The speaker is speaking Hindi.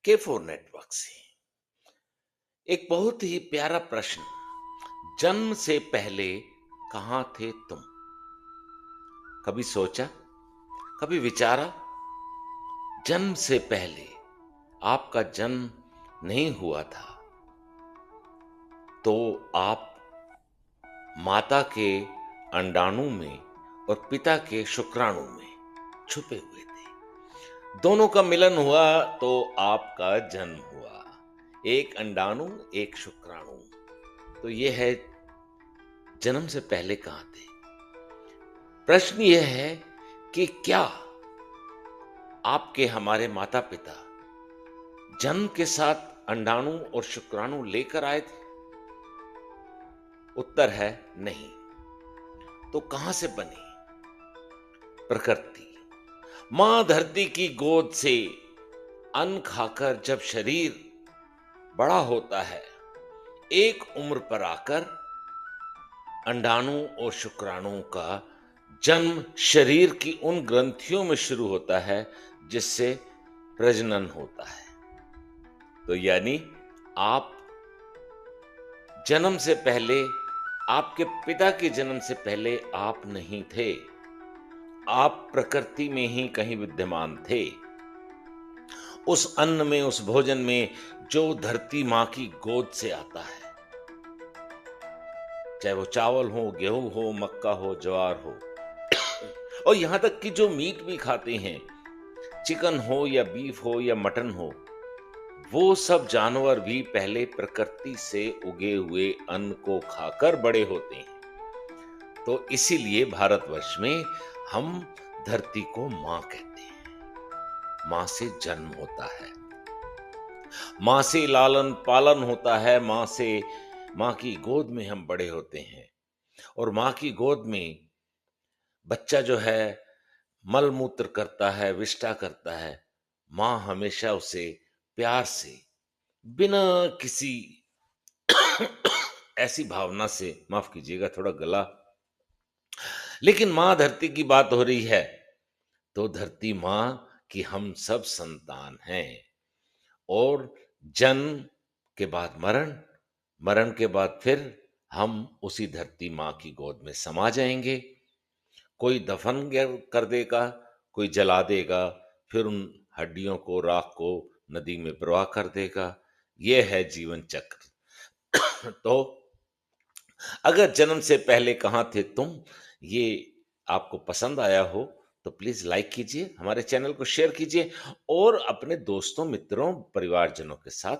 के फोर नेटवर्क से एक बहुत ही प्यारा प्रश्न। जन्म से पहले कहाँ थे तुम? कभी सोचा, कभी विचारा? जन्म से पहले आपका जन्म नहीं हुआ था तो आप माता के अंडाणु में और पिता के शुक्राणु में छुपे हुए थे। दोनों का मिलन हुआ तो आपका जन्म हुआ। एक अंडाणु, एक शुक्राणु। तो ये है जन्म से पहले कहाँ थे। प्रश्न यह है कि क्या आपके हमारे माता पिता जन्म के साथ अंडाणु और शुक्राणु लेकर आए थे? उत्तर है नहीं। तो कहां से बने? प्रकृति, मां धरती की गोद से अन्न खाकर जब शरीर बड़ा होता है, एक उम्र पर आकर अंडाणु और शुक्राणु का जन्म शरीर की उन ग्रंथियों में शुरू होता है जिससे प्रजनन होता है। तो यानी आप जन्म से पहले, आपके पिता के जन्म से पहले आप नहीं थे। आप प्रकृति में ही कहीं विद्यमान थे। उस अन्न में, उस भोजन में जो धरती मां की गोद से आता है, चाहे वो चावल हो, गेहूं हो, मक्का हो, ज्वार हो, और यहां तक कि जो मीट भी खाते हैं, चिकन हो या बीफ हो या मटन हो, वो सब जानवर भी पहले प्रकृति से उगे हुए अन्न को खाकर बड़े होते हैं। तो इसीलिए भारतवर्ष में हम धरती को मां कहते हैं। मां से जन्म होता है, मां से लालन पालन होता है, मां की गोद में हम बड़े होते हैं। और मां की गोद में बच्चा जो है मल मूत्र करता है, विष्ठा करता है। मां हमेशा उसे प्यार से, बिना किसी ऐसी भावना से, माफ कीजिएगा थोड़ा गला, लेकिन मां धरती की बात हो रही है तो धरती मां की हम सब संतान हैं। और जन्म के बाद मरण, मरण के बाद फिर हम उसी धरती मां की गोद में समा जाएंगे। कोई दफन कर देगा, कोई जला देगा, फिर उन हड्डियों को, राख को नदी में प्रवाह कर देगा। यह है जीवन चक्र। तो अगर जन्म से पहले कहाँ थे तुम, ये आपको पसंद आया हो तो प्लीज लाइक कीजिए, हमारे चैनल को शेयर कीजिए और अपने दोस्तों, मित्रों, परिवारजनों के साथ